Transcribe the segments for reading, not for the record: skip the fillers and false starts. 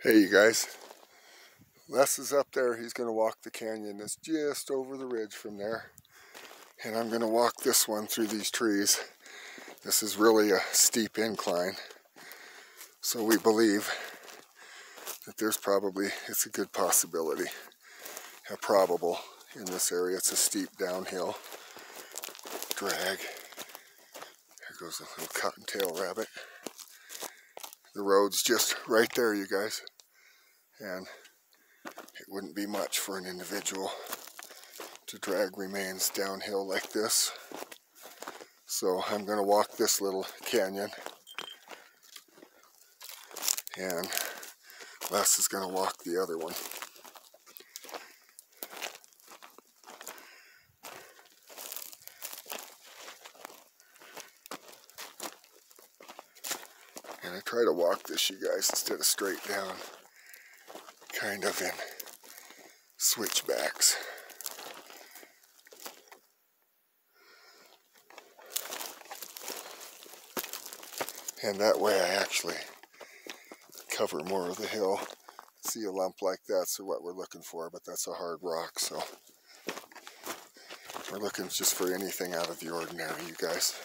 Hey you guys, Les is up there. He's going to walk the canyon that's just over the ridge from there. And I'm going to walk this one through these trees. This is really a steep incline. So we believe that it's a good possibility, a probable in this area. It's a steep downhill drag. There goes a little cottontail rabbit. The road's just right there, you guys. And it wouldn't be much for an individual to drag remains downhill like this. So I'm going to walk this little canyon, and Les is going to walk the other one. And I try to walk this, you guys, instead of straight down, kind of in switchbacks. And that way I actually cover more of the hill. See a lump like that's what we're looking for, but that's a hard rock, so we're looking just for anything out of the ordinary, you guys.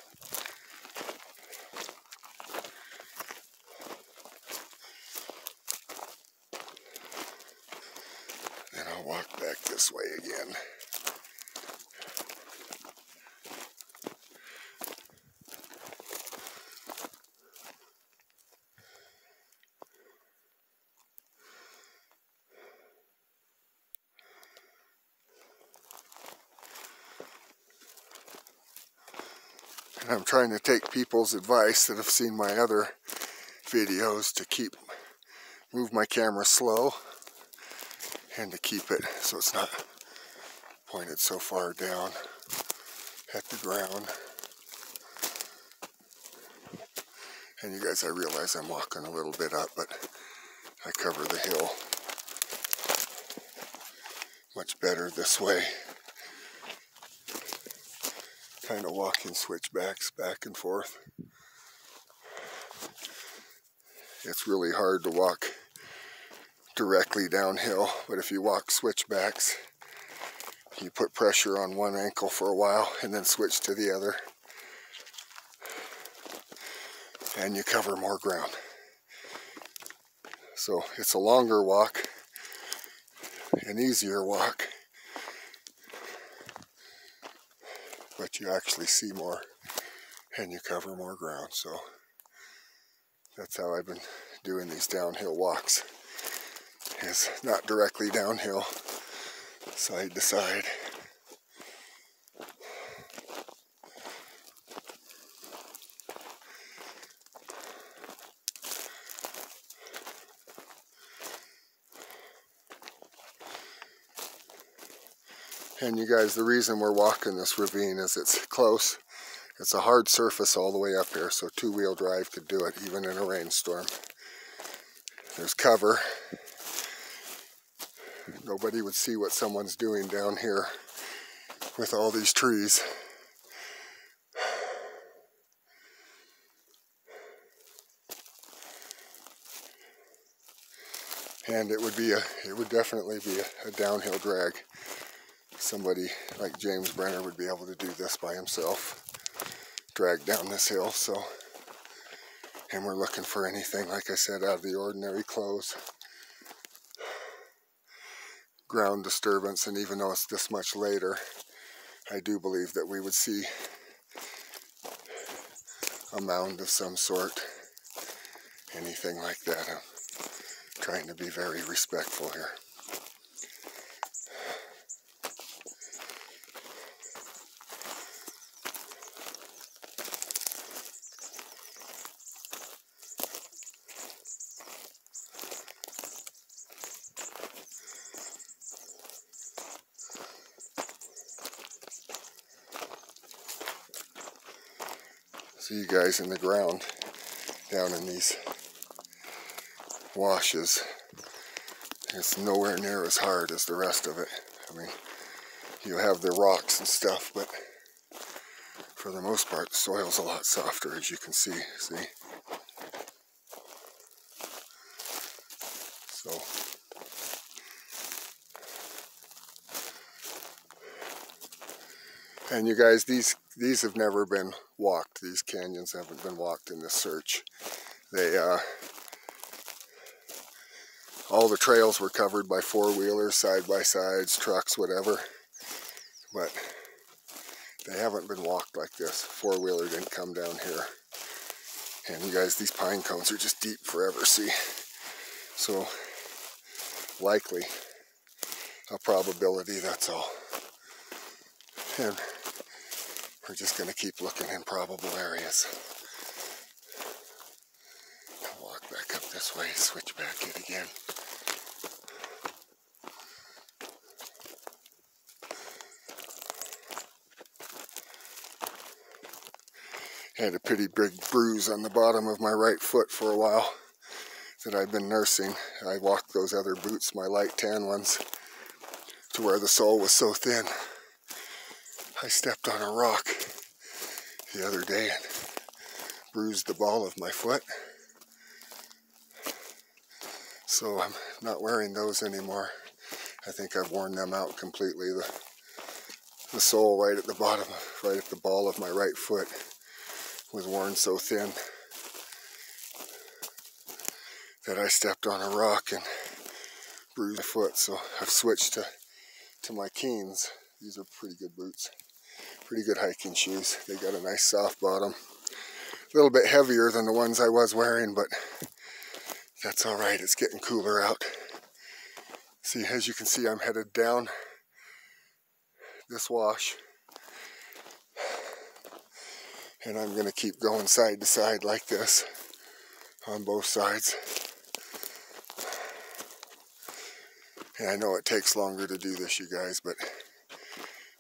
And I'll walk back this way again. And I'm trying to take people's advice that have seen my other videos to move my camera slow and to keep it so it's not pointed so far down at the ground. And you guys, I realize I'm walking a little bit up, but I cover the hill much better this way. Kind of walking switchbacks back and forth. It's really hard to walk directly downhill, but if you walk switchbacks, you put pressure on one ankle for a while and then switch to the other, and you cover more ground. So it's a longer walk, an easier walk, but you actually see more and you cover more ground. So that's how I've been doing these downhill walks, is not directly downhill, side to side. And you guys, the reason we're walking this ravine is it's close. It's a hard surface all the way up here, so two-wheel drive could do it even in a rainstorm. There's cover. Nobody would see what someone's doing down here with all these trees. And it would definitely be a downhill drag. Somebody like James Brenner would be able to do this by himself, drag down this hill. So, and we're looking for anything, like I said, out of the ordinary, close, ground disturbance. And even though it's this much later, I do believe that we would see a mound of some sort, anything like that. I'm trying to be very respectful here. See you guys in the ground down in these washes. It's nowhere near as hard as the rest of it. I mean, you have the rocks and stuff, but for the most part, the soil's a lot softer, as you can see. So and you guys, these have never been walked. These canyons haven't been walked in this search. They all the trails were covered by four-wheelers, side-by-sides, trucks, whatever. But they haven't been walked like this. Four-wheeler didn't come down here. And you guys, these pine cones are just deep forever, see? So, likely, a probability, that's all. And we're just going to keep looking in probable areas. I'll walk back up this way, switch back in again. I had a pretty big bruise on the bottom of my right foot for a while that I've been nursing. I walked those other boots, my light tan ones, to where the sole was so thin. I stepped on a rock the other day and bruised the ball of my foot. So I'm not wearing those anymore. I think I've worn them out completely. The sole right at the bottom, right at the ball of my right foot was worn so thin that I stepped on a rock and bruised my foot. So I've switched to my Keens. These are pretty good boots, pretty good hiking shoes. They got a nice soft bottom, a little bit heavier than the ones I was wearing, but that's all right. It's getting cooler out. See, as you can see, I'm headed down this wash, and I'm going to keep going side to side like this on both sides. And I know it takes longer to do this, you guys, but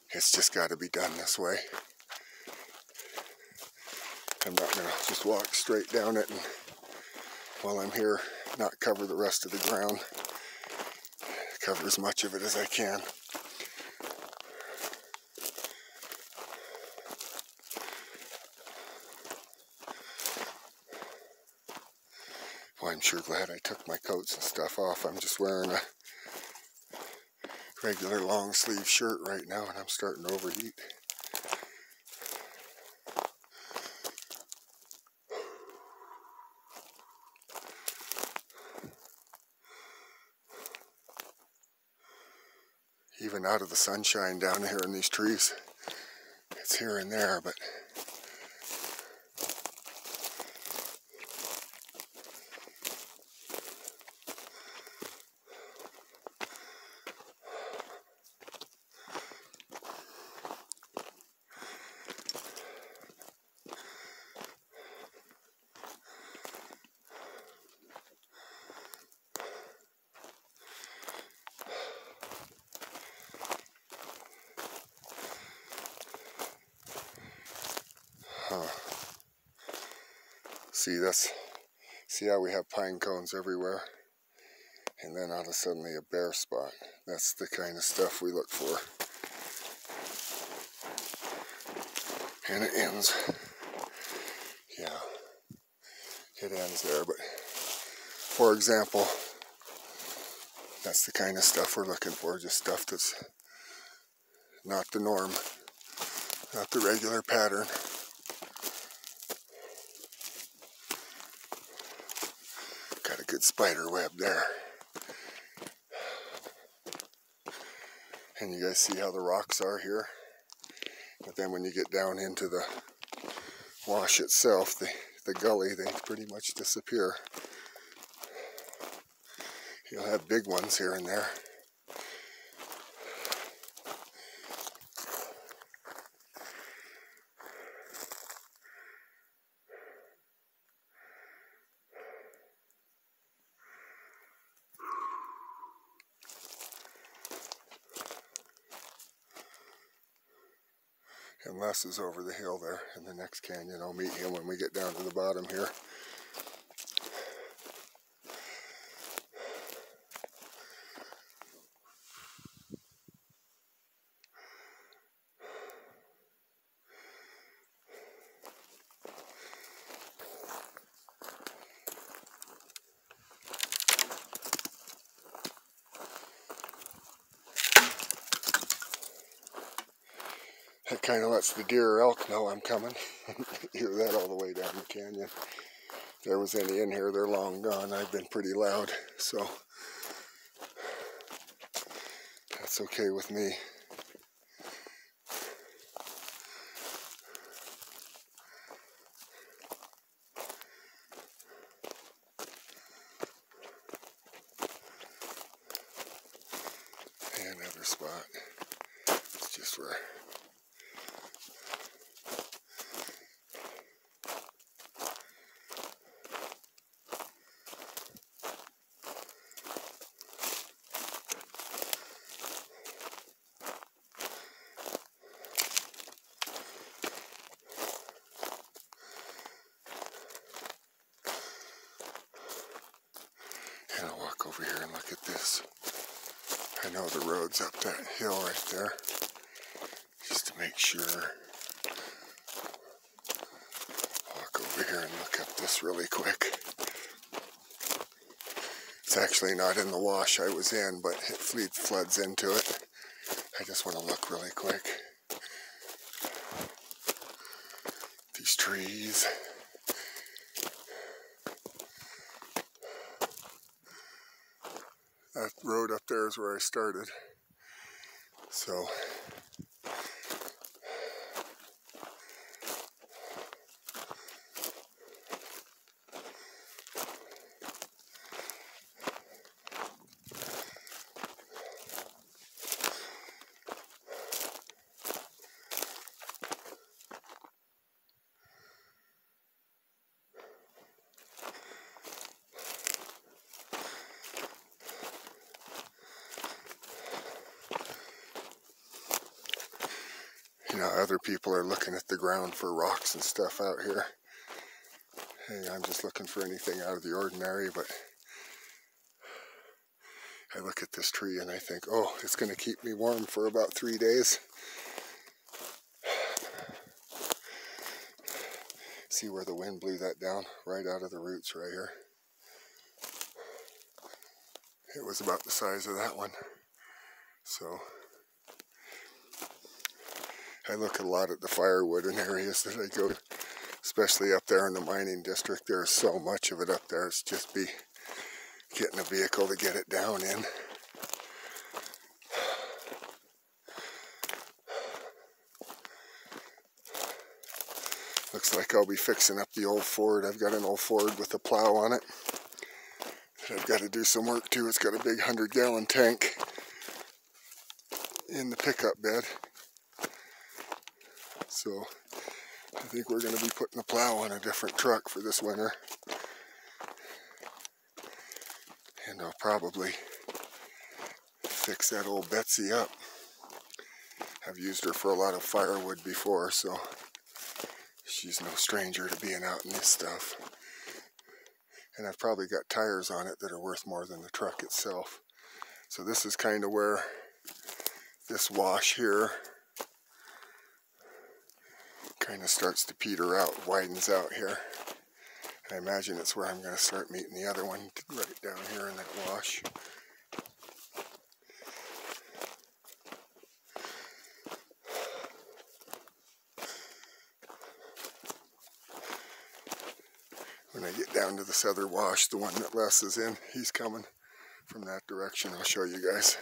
it's just got to be done this way. I'm not going to just walk straight down it and while I'm here not cover the rest of the ground. Cover as much of it as I can. Well, I'm sure glad I took my coats and stuff off. I'm just wearing a regular long sleeve shirt right now and I'm starting to overheat. Even out of the sunshine down here in these trees, it's here and there, but see how we have pine cones everywhere, and then all of a sudden a bare spot. That's the kind of stuff we look for. And it ends. Yeah, it ends there, but for example, that's the kind of stuff we're looking for, just stuff that's not the norm, not the regular pattern. Got a good spider web there. And you guys see how the rocks are here? But then when you get down into the wash itself, the gully, they pretty much disappear. You'll have big ones here and there. And Les is over the hill there in the next canyon. I'll meet him when we get down to the bottom here. That kind of lets the deer or elk know I'm coming. Hear that all the way down the canyon. If there was any in here, they're long gone. I've been pretty loud, so that's okay with me. And another spot. It's just where and I'll walk over here and look at this. I know the road's up that hill right there, just to make sure. Walk over here and look up this really quick. It's actually not in the wash I was in, but it floods into it. I just want to look really quick. These trees. That road up there is where I started. So you know, other people are looking at the ground for rocks and stuff out here. Hey, I'm just looking for anything out of the ordinary, but I look at this tree and I think, oh, it's going to keep me warm for about 3 days. See where the wind blew that down? Right out of the roots right here. It was about the size of that one. So I look a lot at the firewood in areas that I go to, especially up there in the mining district. There's so much of it up there. It's just be getting a vehicle to get it down in. Looks like I'll be fixing up the old Ford. I've got an old Ford with a plow on it that I've got to do some work to. It's got a big 100-gallon tank in the pickup bed. So I think we're going to be putting a plow on a different truck for this winter. And I'll probably fix that old Betsy up. I've used her for a lot of firewood before, so she's no stranger to being out in this stuff. And I've probably got tires on it that are worth more than the truck itself. So this is kind of where this wash here kind of starts to peter out, widens out here. I imagine it's where I'm going to start meeting the other one, right down here in that wash. When I get down to this other wash, the one that Les is in, he's coming from that direction. I'll show you guys.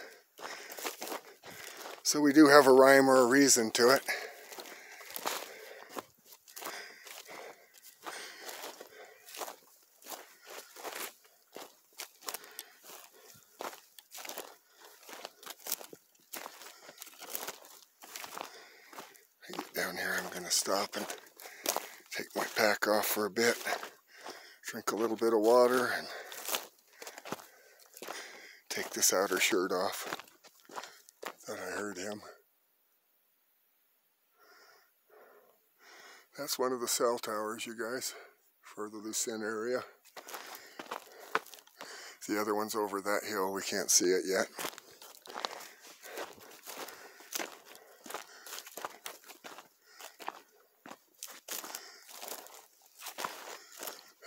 So we do have a rhyme or a reason to it. I get down here, I'm going to stop and take my pack off for a bit. Drink a little bit of water and take this outer shirt off. Thought I heard him. That's one of the cell towers, you guys, for the Lucin area. The other one's over that hill. We can't see it yet.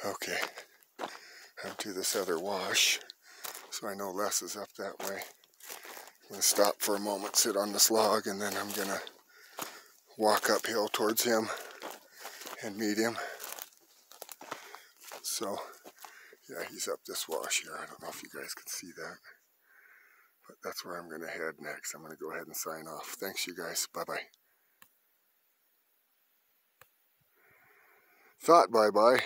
Okay, I'm to this other wash, so I know Les is up that way. I'm going to stop for a moment, sit on this log, and then I'm going to walk uphill towards him and meet him. So, yeah, he's up this wash here. I don't know if you guys can see that. But that's where I'm going to head next. I'm going to go ahead and sign off. Thanks, you guys. Bye-bye. Thought bye-bye.